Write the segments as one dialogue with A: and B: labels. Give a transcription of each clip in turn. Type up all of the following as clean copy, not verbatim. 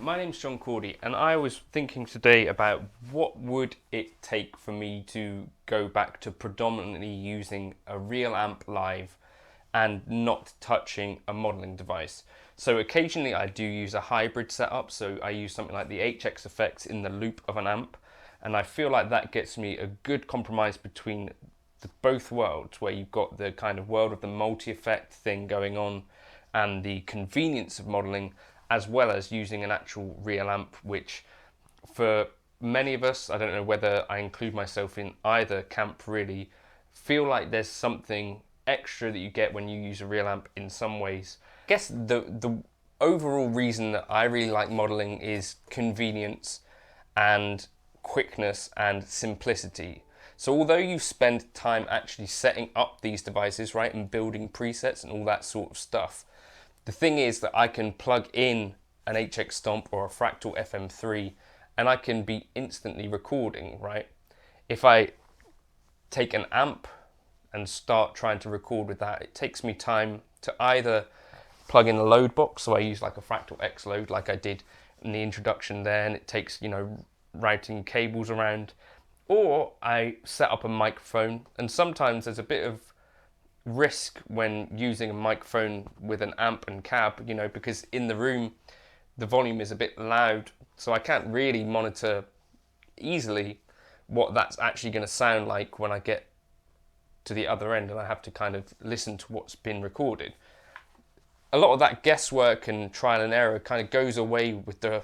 A: my name's Cordy, and I was thinking today about what would it take for me to go back to predominantly using a real amp live and not touching a modelling device. So occasionally I do use a hybrid setup, so I use something like the HX effects in the loop of an amp, and I feel like that gets me a good compromise between both worlds, where you've got the kind of world of the multi-effect thing going on and the convenience of modelling, as well as using an actual real amp, which for many of us, I don't know whether I include myself in either camp really, feel like there's something extra that you get when you use a real amp in some ways. I guess the overall reason that I really like modelling is convenience and quickness and simplicity. So although you spend time actually setting up these devices, right, and building presets and all that sort of stuff, the thing is that I can plug in an HX Stomp or a Fractal FM3 and I can be instantly recording, right? If I take an amp and start trying to record with that, it takes me time to either plug in a load box, so I use like a Fractal X load like I did in the introduction there, and it takes, routing cables around, or I set up a microphone, and sometimes there's a bit of risk when using a microphone with an amp and cab, because in the room the volume is a bit loud, so I can't really monitor easily what that's actually going to sound like when I get to the other end and I have to kind of listen to what's been recorded. A lot of that guesswork and trial and error kind of goes away with the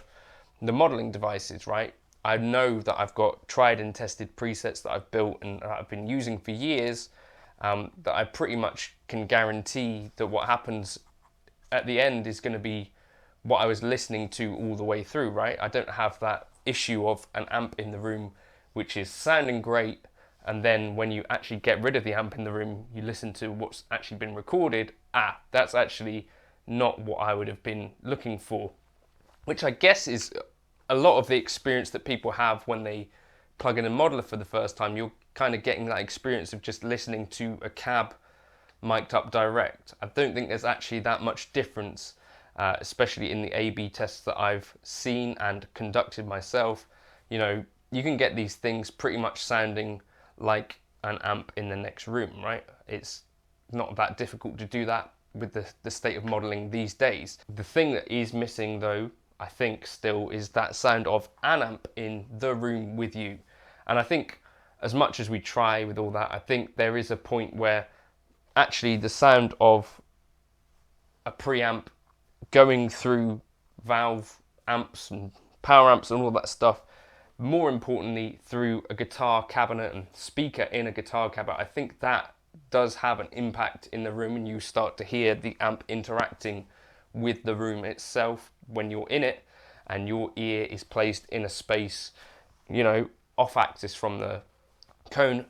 A: modeling devices, right? I know that I've got tried and tested presets that I've built and I've been using for years, that I pretty much can guarantee that what happens at the end is going to be what I was listening to all the way through, right? I don't have that issue of an amp in the room which is sounding great, and then when you actually get rid of the amp in the room, you listen to what's actually been recorded. That's actually not what I would have been looking for, which I guess is a lot of the experience that people have when they plug in a modeler for the first time. You're kind of getting that experience of just listening to a cab mic'd up direct. I don't think there's actually that much difference, especially in the A/B tests that I've seen and conducted myself. You can get these things pretty much sounding like an amp in the next room, right? It's not that difficult to do that with the state of modeling these days. The thing that is missing though, I think still, is that sound of an amp in the room with you. And I think as much as we try with all that, I think there is a point where actually the sound of a preamp going through valve amps and power amps and all that stuff, more importantly through a guitar cabinet and speaker in a guitar cabinet, I think that does have an impact in the room, and you start to hear the amp interacting with the room itself when you're in it and your ear is placed in a space, off axis from the cone.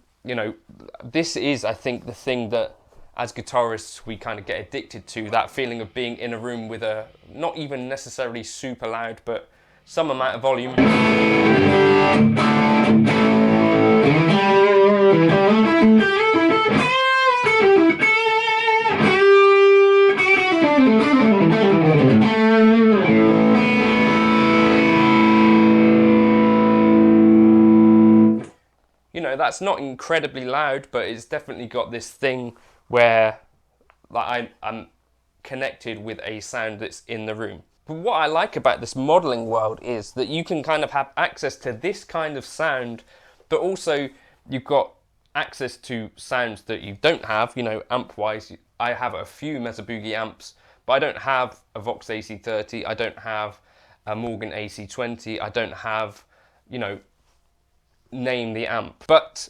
A: This is, I think, the thing that as guitarists we kind of get addicted to, that feeling of being in a room with a not even necessarily super loud but some amount of volume. That's not incredibly loud, but it's definitely got this thing where I'm connected with a sound that's in the room. But what I like about this modeling world is that you can kind of have access to this kind of sound, but also you've got access to sounds that you don't have, amp-wise. I have a few Mesa Boogie amps, but I don't have a Vox AC30, I don't have a Morgan AC20, I don't have, name the amp. But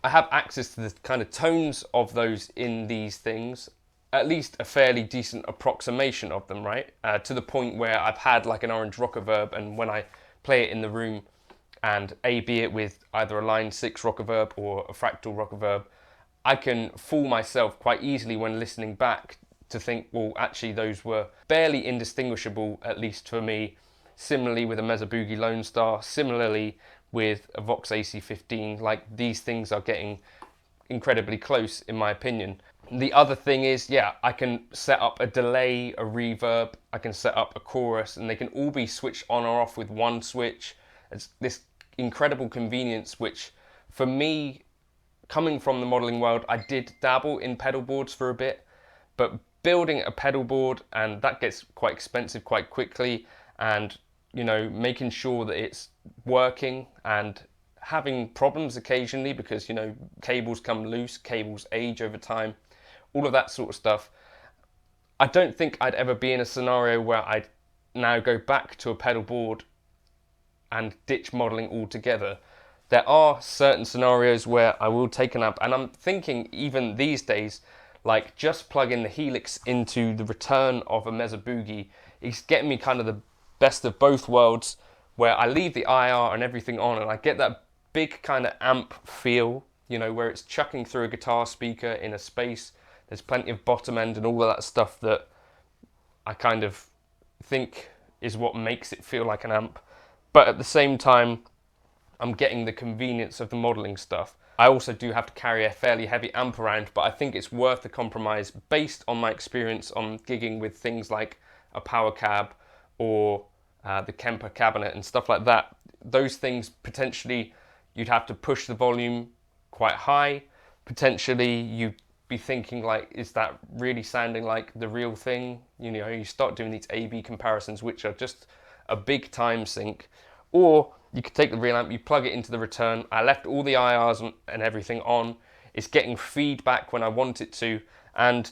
A: I have access to the kind of tones of those in these things, at least a fairly decent approximation of them, right? To the point where I've had like an orange rocker verb, and when I play it in the room and A/B it with either a line 6 rocker verb or a fractal rocker verb, I can fool myself quite easily when listening back to think, well, actually those were barely indistinguishable, at least for me. Similarly with a Mesa Boogie Lone Star, similarly with a Vox AC15, like these things are getting incredibly close in my opinion. The other thing is, yeah, I can set up a delay, a reverb, I can set up a chorus, and they can all be switched on or off with one switch. It's this incredible convenience, which for me, coming from the modeling world, I did dabble in pedal boards for a bit, but building a pedal board, and that gets quite expensive quite quickly, and you know, making sure that it's working and having problems occasionally because, you know, cables come loose, cables age over time, all of that sort of stuff. I don't think I'd ever be in a scenario where I'd now go back to a pedal board and ditch modeling altogether. There are certain scenarios where I will take an amp, and I'm thinking even these days, like just plug in the Helix into the return of a Mesa Boogie. It's getting me kind of the best of both worlds, where I leave the IR and everything on and I get that big kind of amp feel, you know, where it's chucking through a guitar speaker in a space. There's plenty of bottom end and all of that stuff that I kind of think is what makes it feel like an amp. But at the same time, I'm getting the convenience of the modeling stuff. I also do have to carry a fairly heavy amp around, but I think it's worth the compromise based on my experience on gigging with things like a power cab or the Kemper cabinet and stuff like that. Those things, potentially you'd have to push the volume quite high. Potentially you'd be thinking like, is that really sounding like the real thing? You know, you start doing these A/B comparisons, which are just a big time sink. Or you could take the real amp, you plug it into the return. I left all the IRs and everything on. It's getting feedback when I want it to, and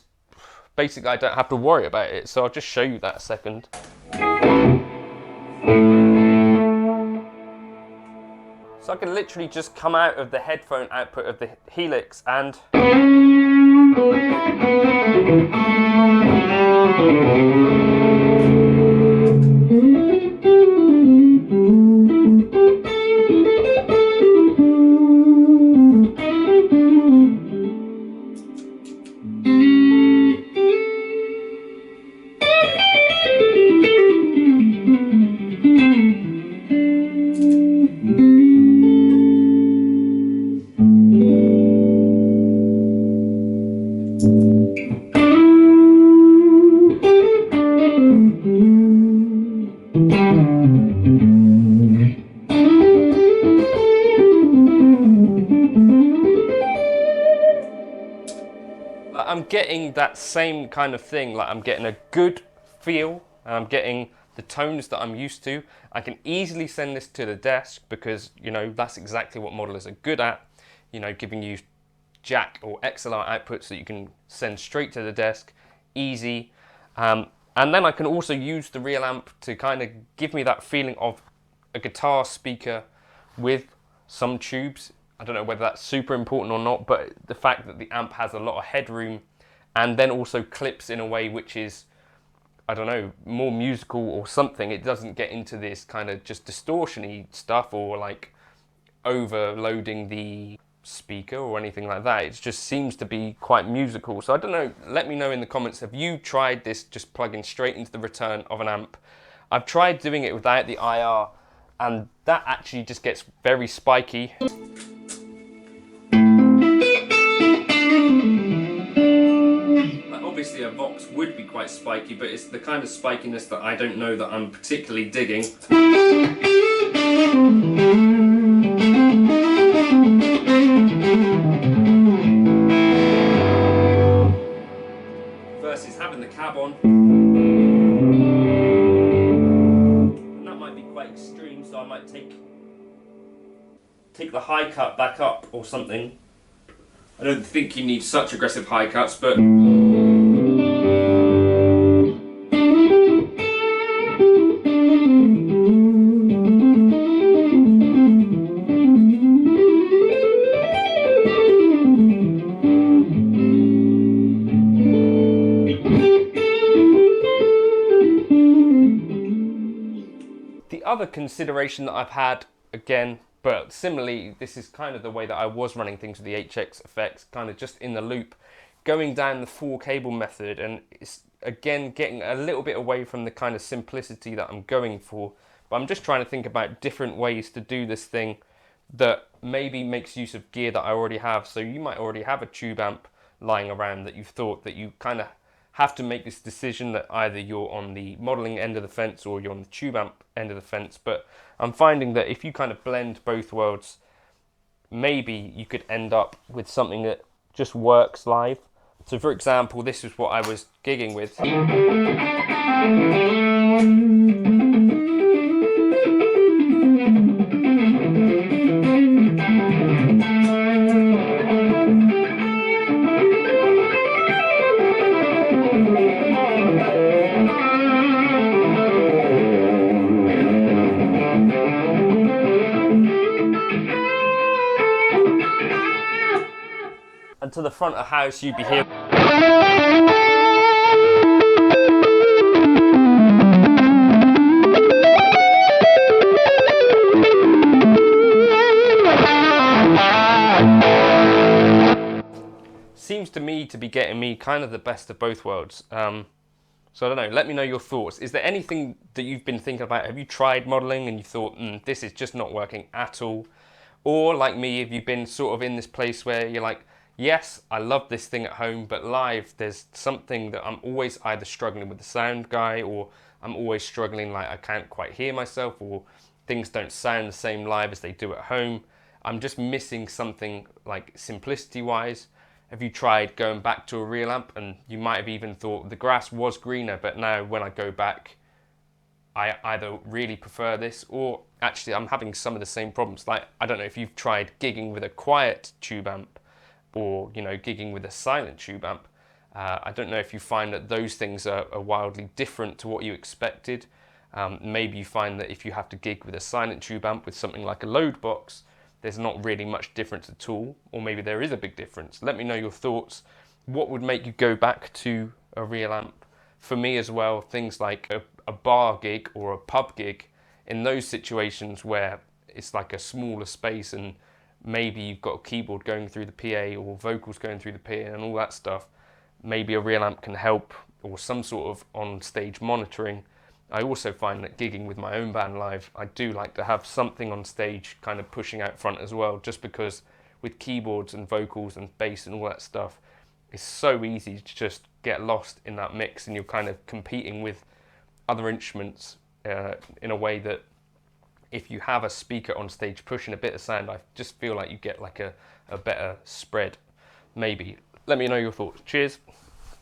A: basically I don't have to worry about it. So I'll just show you that a second. So I can literally just come out of the headphone output of the Helix and I'm getting that same kind of thing. Like, I'm getting a good feel, and I'm getting the tones that I'm used to. I can easily send this to the desk because, you know, that's exactly what modelers are good at, you know, giving you jack or XLR outputs that you can send straight to the desk, easy. And then I can also use the real amp to kind of give me that feeling of a guitar speaker with some tubes. I don't know whether that's super important or not, but the fact that the amp has a lot of headroom and then also clips in a way which is, I don't know, more musical or something. It doesn't get into this kind of just distortion-y stuff or like overloading the speaker or anything like that. It just seems to be quite musical. So I don't know, let me know in the comments, have you tried this just plugging straight into the return of an amp? I've tried doing it without the IR, and that actually just gets very spiky. Obviously a Vox would be quite spiky, but it's the kind of spikiness that I don't know that I'm particularly digging. Versus having the cab on. And that might be quite extreme, so I might take the high cut back up or something. I don't think you need such aggressive high cuts, but the other consideration that I've had, again, but similarly, this is kind of the way that I was running things with the HX effects, kind of just in the loop, going down the 4-cable method, and it's again getting a little bit away from the kind of simplicity that I'm going for. But I'm just trying to think about different ways to do this thing that maybe makes use of gear that I already have. So you might already have a tube amp lying around that you've thought that you kind of have to make this decision that either you're on the modeling end of the fence or you're on the tube amp end of the fence. But I'm finding that if you kind of blend both worlds, maybe you could end up with something that just works live. So for example, this is what I was gigging with. And to the front of house, you'd be hearing. Seems to me to be getting me kind of the best of both worlds. So I don't know, let me know your thoughts. Is there anything that you've been thinking about? Have you tried modeling and you thought, this is just not working at all? Or like me, have you been sort of in this place where you're like, yes, I love this thing at home, but live, there's something that I'm always either struggling with the sound guy, or I'm always struggling, like I can't quite hear myself, or things don't sound the same live as they do at home. I'm just missing something like simplicity-wise. Have you tried going back to a real amp? And you might have even thought the grass was greener, but now when I go back, I either really prefer this, or actually I'm having some of the same problems. Like, I don't know if you've tried gigging with a quiet tube amp, or gigging with a silent tube amp. I don't know if you find that those things are wildly different to what you expected. Maybe you find that if you have to gig with a silent tube amp with something like a load box, there's not really much difference at all, or maybe there is a big difference. Let me know your thoughts. What would make you go back to a real amp? For me as well, things like a bar gig or a pub gig, in those situations where it's like a smaller space and maybe you've got a keyboard going through the PA or vocals going through the PA and all that stuff, maybe a real amp can help, or some sort of on-stage monitoring. I also find that gigging with my own band live, I do like to have something on stage kind of pushing out front as well, just because with keyboards and vocals and bass and all that stuff, it's so easy to just get lost in that mix, and you're kind of competing with other instruments in a way that if you have a speaker on stage pushing a bit of sound, I just feel like you get like a better spread. Maybe. Let me know your thoughts. Cheers.